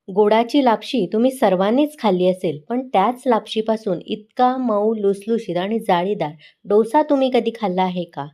गोडाची लापशी तुम्ही सर्वांनीच खाल्ली असेल, पण त्याच लापशीपासून इतका मऊ, लुसलुशीत आणि जाळीदार डोसा तुम्ही कधी खाल्ला आहे का?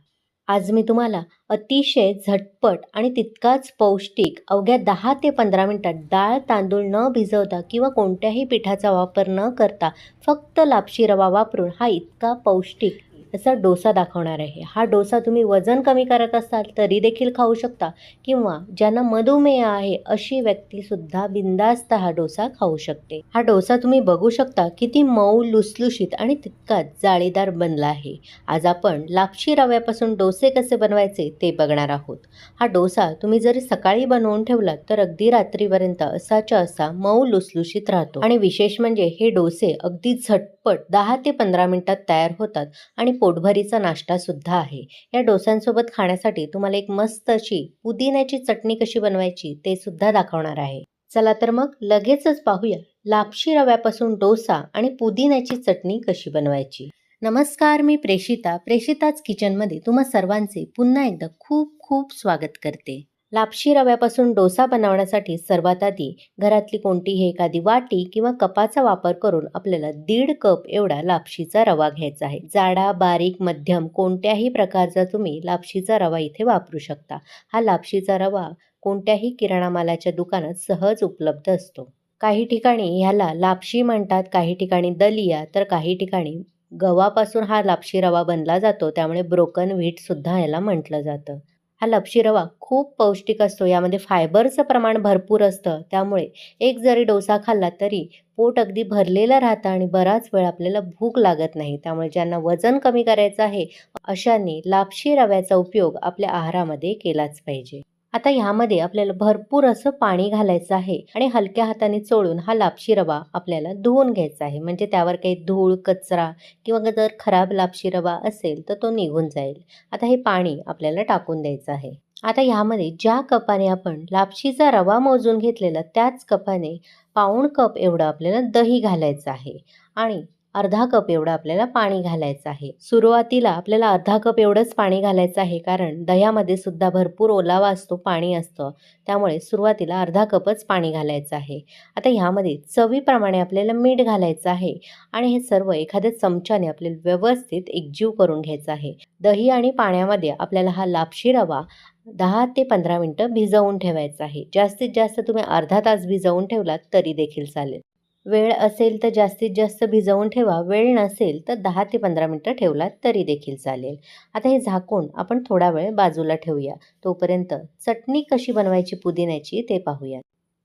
आज मी तुम्हाला अतिशय झटपट आणि तितकाच पौष्टिक अवघ्या 10 ते 15 मिनिटात डाळ, तांदूळ न भिजवता किंवा कोणत्याही पिठाचा वापर न करता फक्त लापशी रवा वापरून हा इतका पौष्टिक असा डोसा दाखवणार आहे. हा डोसा तुम्ही वजन कमी करत असाल तरी देखील खाऊ शकता किंवा ज्यांना मधुमेह आहे अशी व्यक्तीसुद्धा बिनधास्त हा डोसा खाऊ शकते. हा डोसा तुम्ही बघू शकता किती मऊ, लुसलुशीत आणि तितकाच जाळीदार बनला आहे. आज आपण लापशी रव्यापासून डोसे कसे बनवायचे ते बघणार आहोत. हा डोसा तुम्ही जर सकाळी बनवून ठेवलात तर अगदी रात्रीपर्यंत असाच्या असा मऊ लुसलुशीत राहतो आणि विशेष म्हणजे हे डोसे अगदी झटपट 10 ते 15 मिनिटात तयार होतात आणि पोटभरीचा नाश्ता सुद्धा आहे. या डोस्यांसोबत खाण्यासाठी तुम्हाला एक मस्त अशी पुदिन्याची चटणी कशी बनवायची ते सुद्धा दाखवणार आहे. चला तर मग लगेचच पाहूया लापशी रव्यापासून डोसा आणि पुदिन्याची चटणी कशी बनवायची. नमस्कार, मी प्रेषिता. प्रेषिताच किचनमध्ये तुम्हा सर्वांचे पुन्हा एकदा खूप खूप स्वागत करते. लापशी रव्यापासून डोसा बनवण्यासाठी सर्वात आधी घरातली कोणतीही एखादी वाटी किंवा कपाचा वापर करून आपल्याला 1.5 कप एवढा लापशीचा रवा घ्यायचा आहे. जाडा, बारीक, मध्यम कोणत्याही प्रकारचा तुम्ही लापशीचा रवा इथे वापरू शकता. हा लापशीचा रवा कोणत्याही किराणा मालाच्या दुकानात सहज उपलब्ध असतो. काही ठिकाणी ह्याला लापशी म्हणतात, काही ठिकाणी दलिया, तर काही ठिकाणी गव्हापासून हा लापशी रवा बनला जातो, त्यामुळे ब्रोकन व्हीटसुद्धा याला म्हटलं जातं. हा लापशी रवा खूप पौष्टिक असतो. यामध्ये फायबरचं प्रमाण भरपूर असतं. त्यामुळे एक जरी डोसा खाल्ला तरी पोट अगदी भरलेलं राहतं आणि बराच वेळ आपल्याला भूक लागत नाही. त्यामुळे ज्यांना वजन कमी करायचं आहे, अशांनी लापशी रव्याचा उपयोग आपल्या आहारामध्ये केलाच पाहिजे. आता ह्यामध्ये आपल्याला भरपूर असं पाणी घालायचं आहे आणि हलक्या हाताने चोळून हा लापशी रवा आपल्याला धुवून घ्यायचा आहे. म्हणजे त्यावर काही धूळ, कचरा किंवा जर खराब लापशी रवा असेल तर तो निघून जाईल. आता हे पाणी आपल्याला टाकून द्यायचं आहे. आता ह्यामध्ये ज्या कपाने आपण लापशीचा रवा मोजून घेतलेला त्याच कपाने पाऊण कप एवढं आपल्याला दही घालायचं आहे आणि अर्धा कप एवढं आपल्याला पाणी घालायचं आहे. सुरुवातीला आपल्याला अर्धा कप एवढंच पाणी घालायचं आहे, कारण दह्यामध्ये सुद्धा भरपूर ओलावा असतो, पाणी असतं. त्यामुळे सुरुवातीला अर्धा कपच पाणी घालायचं आहे. आता ह्यामध्ये चवीप्रमाणे आपल्याला मीठ घालायचं आहे आणि हे सर्व एखाद्या चमच्याने आपल्याला व्यवस्थित एकजीव करून घ्यायचं आहे. दही आणि पाण्यामध्ये आपल्याला हा लापशी रवा 10 ते 15 मिनिटं भिजवून ठेवायचा आहे. जास्तीत जास्त तुम्ही अर्धा तास भिजवून ठेवलात तरी देखील चालेल. वेळ असेल तर जास्तीत जास्त भिजवून ठेवा, वेळ नसेल तर 10 ते 15 मिनिटं ठेवलात तरी देखील चालेल. आता हे झाकून आपण थोडा वेळ बाजूला ठेवूया. तोपर्यंत चटणी कशी बनवायची पुदिन्याची ते पाहूया.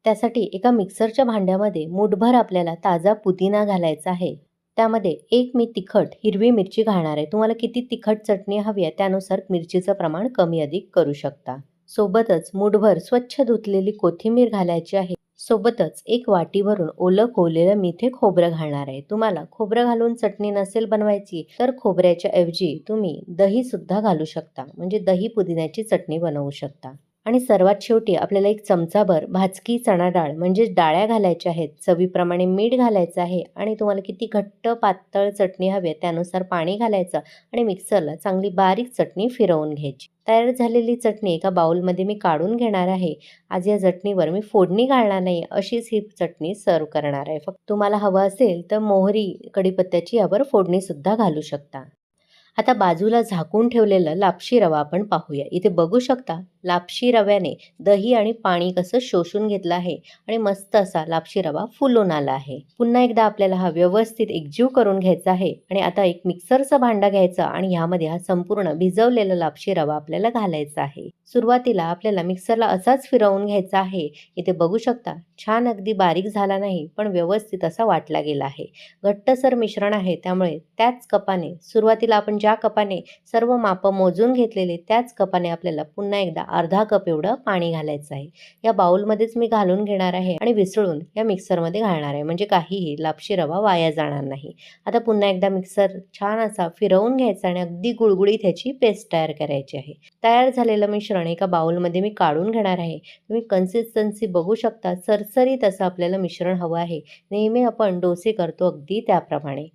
त्यासाठी एका मिक्सरच्या भांड्यामध्ये मूठभर आपल्याला ताजा पुदिना घालायचा आहे. त्यामध्ये एक मी तिखट हिरवी मिरची घालणार आहे. तुम्हाला किती तिखट चटणी हवी आहे त्यानुसार मिरचीचं प्रमाण कमी अधिक करू शकता. सोबतच मूठभर स्वच्छ धुतलेली कोथिंबीर घालायची आहे. सोबतच एक वाटी भरून ओलं खोवलेलं मी इथे खोबरं घालणार आहे. तुम्हाला खोबरं घालून चटणी नसेल बनवायची तर खोबऱ्याच्या ऐवजी तुम्ही दही सुद्धा घालू शकता. म्हणजे दही पुदिन्याची चटणी बनवू शकता. आणि सर्वात शेवटी आपल्याला एक चमचाभर भाजकी चणा डाळ म्हणजेच डाळ्या घालायच्या आहेत. चवीप्रमाणे मीठ घालायचं आहे आणि तुम्हाला किती घट्ट पातळ चटणी हवी आहे त्यानुसार पाणी घालायचं आणि मिक्सरला चांगली बारीक चटणी फिरवून घ्यायची. तयार झालेली चटणी एका बाउलमध्ये मी काढून घेणार आहे. आज या चटणीवर मी फोडणी घालणार नाही, अशीच ही चटणी सर्व्ह करणार आहे. फक्त तुम्हाला हवं असेल तर मोहरी, कढीपत्त्याची यावर फोडणीसुद्धा घालू शकता. आता बाजूला झाकून ठेवलेला लापशी रवा आपण पाहूया. इथे बघू शकता लापशी रव्याने दही आणि पाणी कसं शोषून घेतलं आहे आणि मस्त असा लापशी रवा फुलून आला आहे. पुन्हा एकदा आपल्याला हा व्यवस्थित एकजीव करून घ्यायचा आहे आणि आता एक मिक्सरचा भांडा घ्यायचा आणि ह्यामध्ये हा संपूर्ण भिजवलेला लापशी रवा आपल्याला घालायचा आहे. सुरुवातीला आपल्याला मिक्सरला असाच फिरवून घ्यायचा आहे. इथे बघू शकता छान अगदी बारीक झाला नाही, पण व्यवस्थित असा वाटला गेला आहे. घट्टसर मिश्रण आहे, त्यामुळे त्याच कपाने सुरुवातीला आपण ज्या कपाने सर्व मापं मोजून घेतलेले त्याच कपाने आपल्याला पुन्हा एकदा अर्धा कप एवढं पाणी घालायचं आहे. या बाउलमध्येच मी घालून घेणार आहे आणि विसळून या मिक्सरमध्ये घालणार आहे, म्हणजे काहीही लापशी रवा वाया जाणार नाही. आता पुन्हा एकदा मिक्सर छान असा फिरवून घ्यायचा आणि अगदी गुळगुळीत ह्याची पेस्ट तयार करायची आहे. तयार झालेलं मिश्रण एका बाउलमध्ये मी काढून घेणार आहे. तुम्ही कन्सिस्टन्सी बघू शकता, सरसरीत असं आपल्याला मिश्रण हवं आहे. नेहमी आपण डोसे करतो अगदी त्याप्रमाणे.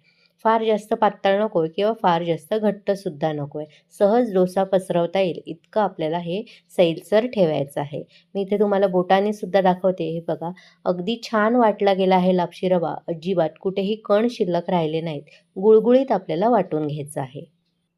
फार जास्त पातळ नको आहे किंवा फार जास्त घट्टसुद्धा नको आहे. सहज डोसा पसरवता येईल इतकं आपल्याला हे सैलसर ठेवायचं आहे. मी इथे तुम्हाला बोटाने सुद्धा दाखवते. हे बघा, अगदी छान वाटला गेला आहे लापशी रवा. अजिबात कुठेही कण शिल्लक राहिले नाहीत. गुळगुळीत आपल्याला वाटून घ्यायचं आहे.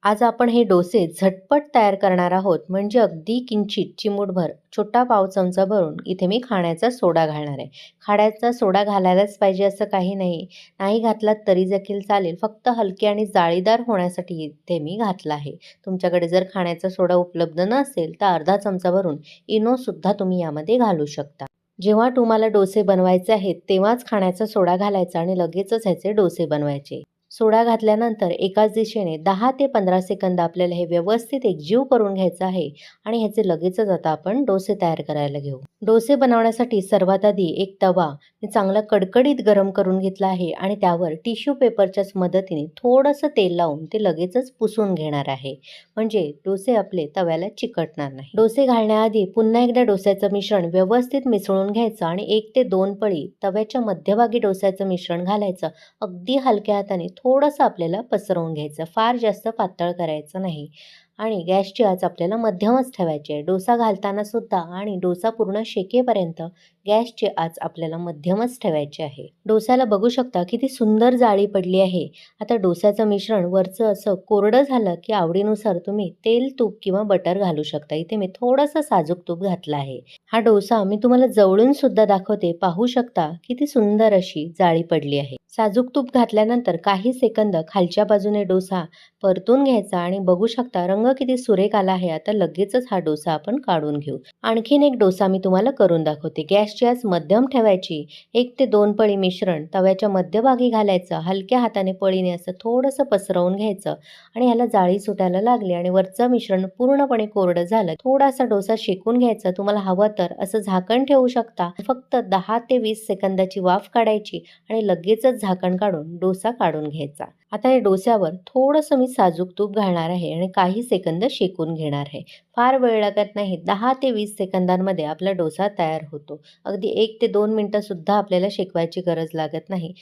आज आपण हे डोसे झटपट तयार करणार आहोत, म्हणजे अगदी किंचित चिमूटभर छोटा पाव चमचा भरून इथे मी खाण्याचा सोडा घालणार आहे. खाण्याचा सोडा घालायलाच पाहिजे असं काही नाही. नाही घातलात तरी देखील चालेल. फक्त हलके आणि जाळीदार होण्यासाठी इथे मी घातला आहे. तुमच्याकडे जर खाण्याचा सोडा उपलब्ध नसेल तर अर्धा चमचा भरून इनोसुद्धा तुम्ही यामध्ये घालू शकता. जेव्हा तुम्हाला डोसे बनवायचे आहेत तेव्हाच खाण्याचा सोडा घालायचा आणि लगेचच ह्याचे डोसे बनवायचे. सोडा घातल्यानंतर एकाच दिशेने 10 ते 15 सेकंद आपल्याला हे व्यवस्थित एकजीव करून घ्यायचं आहे आणि ह्याचे लगेचच आता आपण डोसे तयार करायला घेऊ. डोसे बनवण्यासाठी सर्वात आधी एक तवा मी चांगला कडकडीत गरम करून घेतला आहे आणि त्यावर टिश्यू पेपरच्याच मदतीने थोडंसं तेल लावून ते लगेचच पुसून घेणार आहे. म्हणजे डोसे आपले तव्याला चिकटणार नाही. डोसे घालण्याआधी पुन्हा एकदा डोस्याचं मिश्रण व्यवस्थित मिसळून घ्यायचं आणि 1 ते 2 पळी तव्याच्या मध्यभागी डोस्याचं मिश्रण घालायचं. अगदी हलक्या हाताने थोडंसं आपल्याला पसरवून घ्यायचं. फार जास्त पातळ करायचं नाही आणि गॅसची आच आपल्याला मध्यमच ठेवायची आहे. डोसा घालताना सुद्धा आणि डोसा पूर्ण शेकेपर्यंत गॅसची आच आपल्याला मध्यमच ठेवायची आहे. डोस्याला बघू शकता किती सुंदर जाळी पडली आहे. आता डोस्याचं मिश्रण वरचं असं कोरडं झालं की आवडीनुसार तुम्ही तेल, तूप किंवा बटर घालू शकता. इथे मी थोडंसं साजूक तूप घातलं आहे. हा डोसा मी तुम्हाला जवळून सुद्धा दाखवते. पाहू शकता किती सुंदर अशी जाळी पडली आहे. साजूक तूप घातल्यानंतर काही सेकंद खालच्या बाजूने डोसा परतून घ्यायचा आणि बघू शकता रंग किती सुरेख आला आहे. आता लगेचच हा डोसा आपण काढून घेऊ. आणखीन एक डोसा मी तुम्हाला करून दाखवते. गॅसची आच मध्यम ठेवायची. 1 ते 2 पळी मिश्रण तव्याच्या मध्यभागी घालायचं. हलक्या हाताने पळीने असं थोडंसं पसरवून घ्यायचं आणि ह्याला जाळी सुटायला लागली आणि वरचं मिश्रण पूर्णपणे कोरडं झालं. थोडासा डोसा शेकून घ्यायचा. तुम्हाला हवं तर असं झाकण ठेवू शकता. फक्त 10 ते 20 सेकंदाची वाफ काढायची आणि लगेचच झाकण काढून डोसा काढून घ्यायचा. आता या डोस्यावर थोडंसं मी साजूक तूप घालणार आहे आणि काही सेकंद शेकून घेणार आहे. फार वेळ लागत नाही. 10 ते 20 सेकंदांमध्ये आपला डोसा तयार होतो. अगदी 1 ते 2 मिनिटं सुद्धा आपल्याला शेकवायची गरज लागत नाही.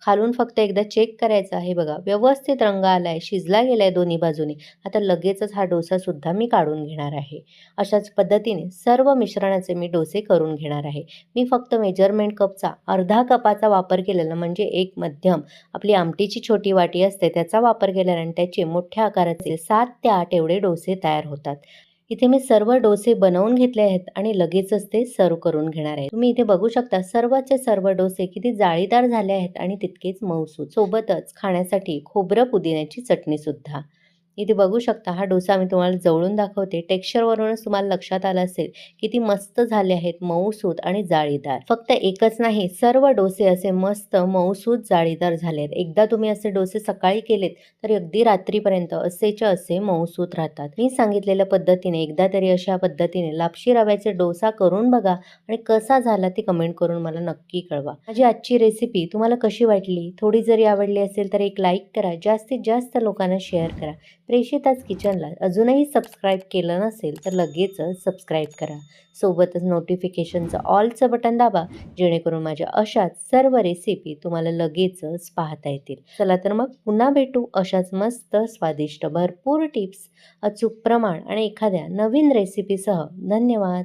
खालून फक्त एकदा चेक करायचं आहे. बघा, व्यवस्थित रंग आलाय, शिजला गेलाय दोन्ही बाजूने. आता लगेचच हा डोसा सुद्धा मी काढून घेणार आहे. अशाच पद्धतीने सर्व मिश्रणाचे मी डोसे करून घेणार आहे. मी फक्त मेजरमेंट कपचा अर्धा कपाचा वापर केलेला, म्हणजे एक मध्यम आपली आमटीची छोटी वाटी असते त्याचा वापर केलेला आणि त्याचे मोठ्या आकाराचे 7 ते 8 एवढे डोसे तयार होतात. इथे मी सर्व डोसे बनवून घेतले आहेत आणि लगेचच ते सर्व करून घेणार आहे. तुम्ही इथे बघू शकता सर्वचे सर्व डोसे किती जाळीदार झाले आहेत आणि तितकेच मऊसूत. सोबतच खाण्यासाठी खोबरं पुदिन्याची चटणी सुद्धा. इथे बघू शकता हा डोसा मी तुम्हाला जवळून दाखवते. टेक्स्चरवरूनच तुम्हाला लक्षात आलं असेल किती मस्त झाले आहेत, मऊसूत आणि जाळीदार. फक्त एकच नाही, सर्व डोसे असे मस्त मऊसूत जाळीदार झाले आहेत. एकदा तुम्ही असे डोसे सकाळी केलेत तर अगदी रात्रीपर्यंत असेच्या असे मऊसूत राहतात. मी सांगितलेल्या पद्धतीने एकदा तरी अशा पद्धतीने लापशी रव्याचे डोसा करून बघा आणि कसा झाला ते कमेंट करून मला नक्की कळवा. माझी आजची रेसिपी तुम्हाला कशी वाटली? थोडी जरी आवडली असेल तर एक लाईक करा. जास्तीत जास्त लोकांना शेअर करा. प्रेषिताच किचनला अजूनही सबस्क्राईब केलं नसेल तर लगेचच सबस्क्राईब करा. सोबतच नोटिफिकेशनचं ऑलचं बटन दाबा, जेणेकरून माझ्या अशाच सर्व रेसिपी तुम्हाला लगेचच पाहता येतील. चला तर मग पुन्हा भेटू अशाच मस्त स्वादिष्ट भरपूर टिप्स, अचूक प्रमाण आणि एखाद्या नवीन रेसिपीसह. धन्यवाद.